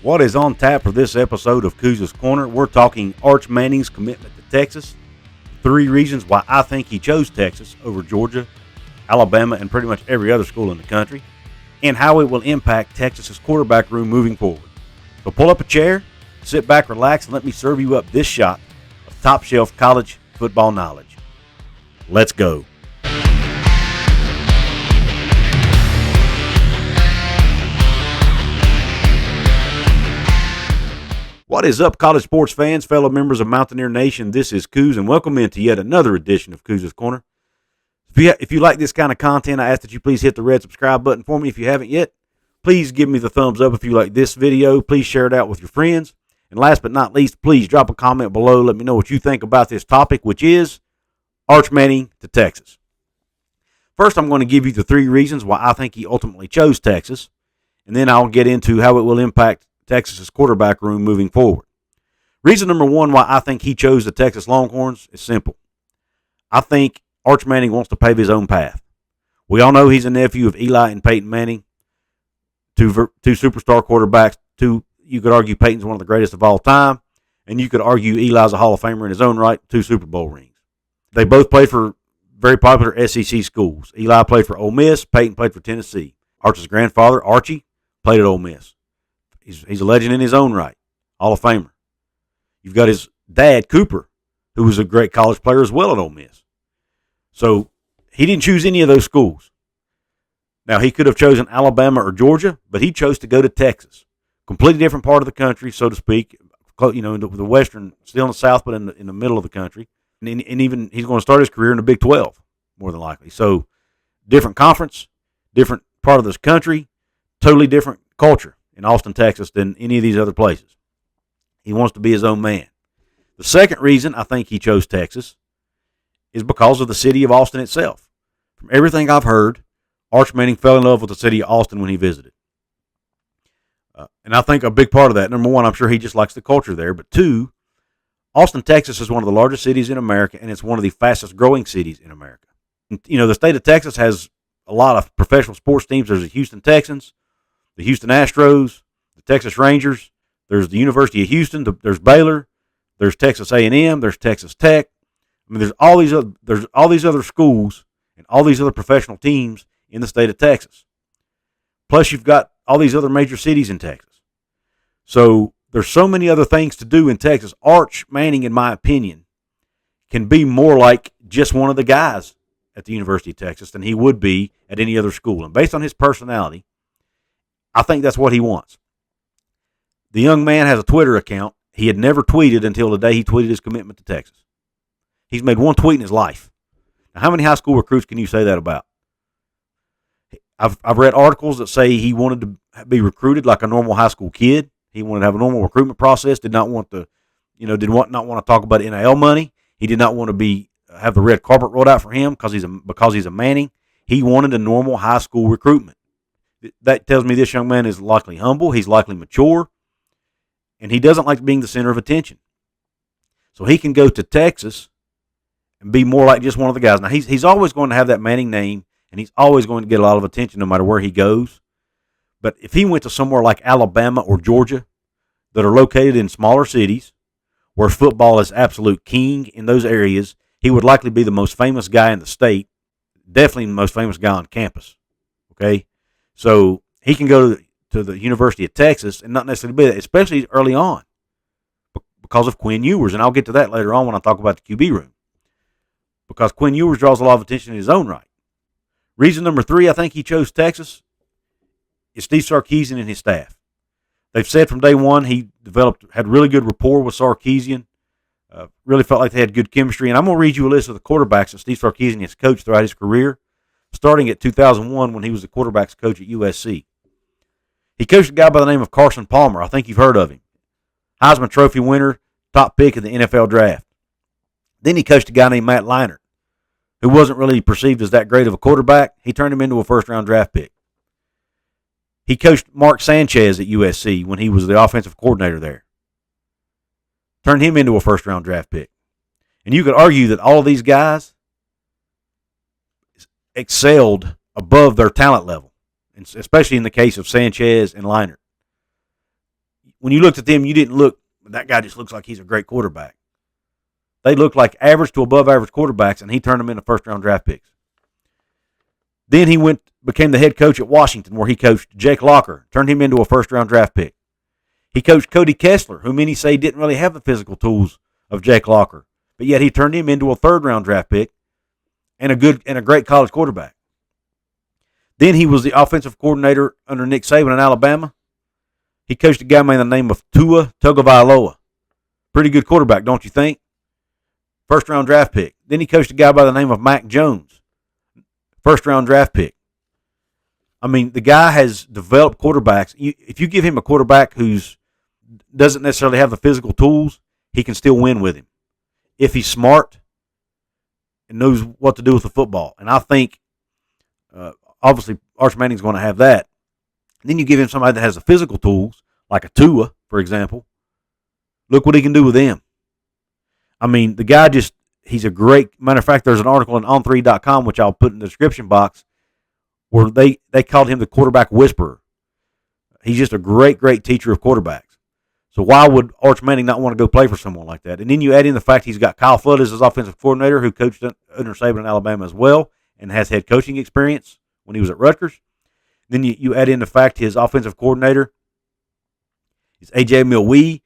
What is on tap for this episode of Kuz's Corner? We're talking Arch Manning's commitment to Texas, 3 reasons why I think he chose Texas over Georgia, Alabama, and pretty much every other school in the country, and how it will impact Texas's quarterback room moving forward. So pull up a chair, sit back, relax, and let me serve you up this shot of top-shelf college football knowledge. Let's go. What is up, college sports fans, fellow members of Mountaineer Nation? This is Kuz, and welcome into yet another edition of Kuz's Corner. If you like this kind of content, I ask that you please hit the red subscribe button for me if you haven't yet. Please give me the thumbs up if you like this video. Please share it out with your friends. And last but not least, please drop a comment below. Let me know what you think about this topic, which is Arch Manning to Texas. First, I'm going to give you the 3 reasons why I think he ultimately chose Texas, and then I'll get into how it will impact Texas's quarterback room moving forward. Reason number 1 why I think he chose the Texas Longhorns is simple. I think Arch Manning wants to pave his own path. We all know he's a nephew of Eli and Peyton Manning, two superstar quarterbacks. You could argue Peyton's one of the greatest of all time, and you could argue Eli's a Hall of Famer in his own right, 2 Super Bowl rings. They both played for very popular SEC schools. Eli played for Ole Miss, Peyton played for Tennessee. Arch's grandfather, Archie, played at Ole Miss. He's a legend in his own right, Hall of Famer. You've got his dad, Cooper, who was a great college player as well at Ole Miss. So he didn't choose any of those schools. Now, he could have chosen Alabama or Georgia, but he chose to go to Texas. Completely different part of the country, so to speak. You know, in the western, still in the south, but in the middle of the country. And even he's going to start his career in the Big 12, more than likely. So different conference, different part of this country, totally different culture in Austin, Texas than any of these other places. He wants to be his own man. The second reason I think he chose Texas is because of the city of Austin itself. From everything I've heard, Arch Manning fell in love with the city of Austin when he visited. And I think a big part of that, number 1, I'm sure he just likes the culture there. But 2, Austin, Texas is one of the largest cities in America, and it's one of the fastest growing cities in America. And, you know, the state of Texas has a lot of professional sports teams. There's the Houston Texans, the Houston Astros, the Texas Rangers. There's the University of Houston. There's Baylor. There's Texas A&M. There's Texas Tech. I mean, there's all these other schools and all these other professional teams in the state of Texas. Plus, you've got all these other major cities in Texas. So there's so many other things to do in Texas. Arch Manning, in my opinion, can be more like just one of the guys at the University of Texas than he would be at any other school. And based on his personality, I think that's what he wants. The young man has a Twitter account. He had never tweeted until the day he tweeted his commitment to Texas. He's made 1 tweet in his life. Now, how many high school recruits can you say that about? I've read articles that say he wanted to be recruited like a normal high school kid. He wanted to have a normal recruitment process. Did not want to talk about NIL money. He did not want to have the red carpet rolled out for him because he's a Manning. He wanted a normal high school recruitment. That tells me this young man is likely humble. He's likely mature, and he doesn't like being the center of attention. So he can go to Texas and be more like just one of the guys. Now, he's always going to have that Manning name, and he's always going to get a lot of attention no matter where he goes. But if he went to somewhere like Alabama or Georgia that are located in smaller cities where football is absolute king in those areas, he would likely be the most famous guy in the state, definitely the most famous guy on campus. Okay? So he can go to the University of Texas and not necessarily be that, especially early on because of Quinn Ewers. And I'll get to that later on when I talk about the QB room. Because Quinn Ewers draws a lot of attention in his own right. Reason number 3 I think he chose Texas is Steve Sarkisian and his staff. They've said from day one he had really good rapport with Sarkisian. Really felt like they had good chemistry. And I'm going to read you a list of the quarterbacks that Steve Sarkisian has coached throughout his career, starting at 2001 when he was the quarterbacks coach at USC. He coached a guy by the name of Carson Palmer. I think you've heard of him. Heisman Trophy winner, top pick in the NFL draft. Then he coached a guy named Matt Leinart, who wasn't really perceived as that great of a quarterback. He turned him into a first-round draft pick. He coached Mark Sanchez at USC when he was the offensive coordinator there. Turned him into a first-round draft pick. And you could argue that all of these guys excelled above their talent level, especially in the case of Sanchez and Leinart. when you looked at them, you didn't look, that guy just looks like he's a great quarterback. They looked like average to above average quarterbacks, and he turned them into first-round draft picks. Then he became the head coach at Washington, where he coached Jake Locker, turned him into a first-round draft pick. He coached Cody Kessler, who many say didn't really have the physical tools of Jake Locker, but yet he turned him into a third-round draft pick and a great college quarterback. Then he was the offensive coordinator under Nick Saban in Alabama. He coached a guy by the name of Tua Tagovailoa. Pretty good quarterback, don't you think? First-round draft pick. Then he coached a guy by the name of Mac Jones. First-round draft pick. I mean, the guy has developed quarterbacks. If you give him a quarterback who doesn't necessarily have the physical tools, he can still win with him. If he's smart and knows what to do with the football. And I think, obviously, Arch Manning's going to have that. And then you give him somebody that has the physical tools, like a Tua, for example. Look what he can do with them. I mean, the guy he's a great, matter of fact, there's an article on on3.com, which I'll put in the description box, where they called him the quarterback whisperer. He's just a great, great teacher of quarterbacks. So why would Arch Manning not want to go play for someone like that? And then you add in the fact he's got Kyle Flood as his offensive coordinator, who coached under Saban in Alabama as well, and has head coaching experience when he was at Rutgers. Then you add in the fact his offensive coordinator is A.J. Milwee,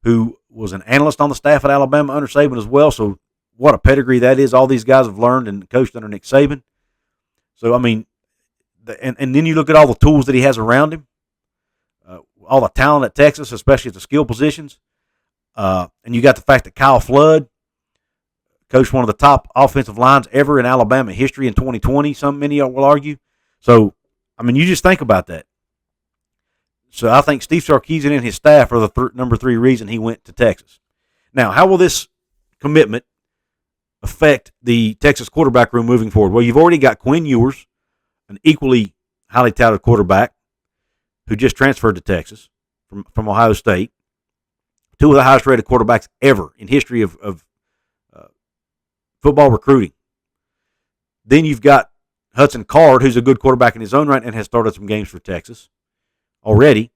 who was an analyst on the staff at Alabama under Saban as well. So what a pedigree that is. All these guys have learned and coached under Nick Saban. So, I mean, and then you look at all the tools that he has around him, all the talent at Texas, especially at the skill positions. And you got the fact that Kyle Flood coached one of the top offensive lines ever in Alabama history in 2020, many will argue. So, I mean, you just think about that. So I think Steve Sarkisian and his staff are the number 3 reason he went to Texas. Now, how will this commitment affect the Texas quarterback room moving forward? Well, you've already got Quinn Ewers, an equally highly touted quarterback who just transferred to Texas from Ohio State. 2 of the highest rated quarterbacks ever in history of football recruiting. Then you've got Hudson Card, who's a good quarterback in his own right and has started some games for Texas already,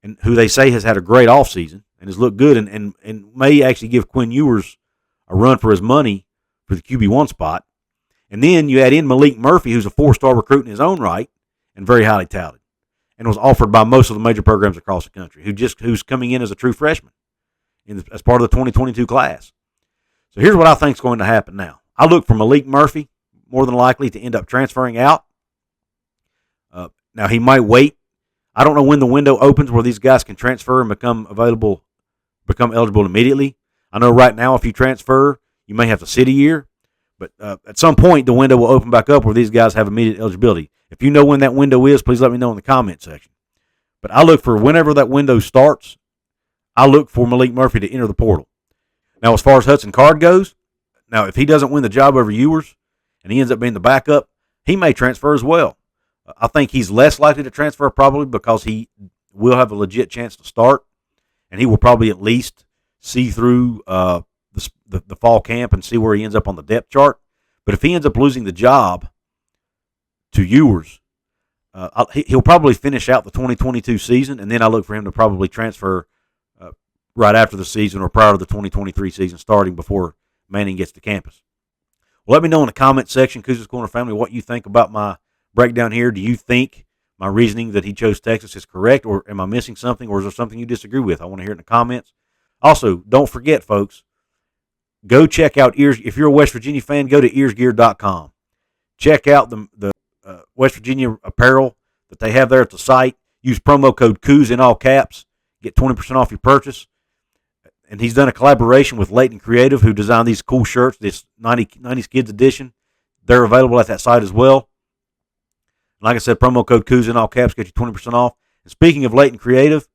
and who they say has had a great offseason and has looked good and may actually give Quinn Ewers a run for his money for the QB1 spot. And then you add in Maalik Murphy, who's a 4-star recruit in his own right and very highly touted and was offered by most of the major programs across the country, who's coming in as a true freshman as part of the 2022 class. So here's what I think is going to happen now. I look for Maalik Murphy more than likely to end up transferring out. Now, he might wait. I don't know when the window opens where these guys can transfer and become eligible immediately. I know right now if you transfer, you may have to sit a year. But at some point, the window will open back up where these guys have immediate eligibility. If you know when that window is, please let me know in the comment section. But I look for whenever that window starts, I look for Maalik Murphy to enter the portal. Now, as far as Hudson Card goes, now if he doesn't win the job over Ewers and he ends up being the backup, he may transfer as well. I think he's less likely to transfer probably because he will have a legit chance to start, and he will probably at least see through the fall camp and see where he ends up on the depth chart. But if he ends up losing the job to Ewers, he'll probably finish out the 2022 season, and then I look for him to probably transfer right after the season or prior to the 2023 season starting before Manning gets to campus. Well, let me know in the comment section, Couz's Corner family, what you think about my breakdown here. Do you think my reasoning that he chose Texas is correct, or am I missing something, or is there something you disagree with? I want to hear it in the comments. Also, don't forget, folks, go check out Ears. If you're a West Virginia fan, go to earsgear.com. Check out the West Virginia apparel that they have there at the site. Use promo code Couz in all caps. Get 20% off your purchase. And he's done a collaboration with Leighton Creative, who designed these cool shirts, this 90s Kids edition. They're available at that site as well. Like I said, promo code Couz in all caps, get you 20% off. And speaking of Leighton Creative,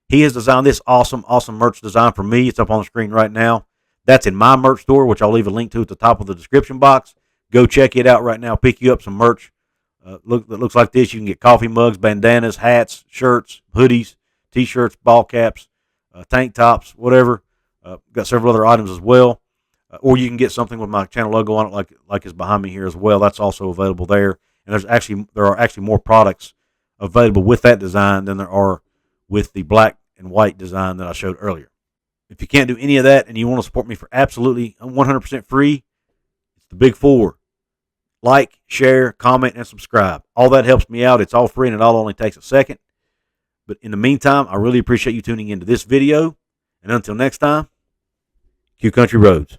he has designed this awesome merch design for me. It's up on the screen right now. That's in my merch store, which I'll leave a link to at the top of the description box. Go check it out right now. Pick you up some merch that looks like this. You can get coffee mugs, bandanas, hats, shirts, hoodies, T-shirts, ball caps, tank tops, whatever. Got several other items as well. Or you can get something with my channel logo on it like is behind me here as well. That's also available there. And there are actually more products available with that design than there are with the black and white design that I showed earlier. If you can't do any of that and you want to support me for absolutely 100% free, it's the big four. Like, share, comment, and subscribe. All that helps me out. It's all free, and it all only takes a second. But in the meantime, I really appreciate you tuning into this video. And until next time, Q Country Roads.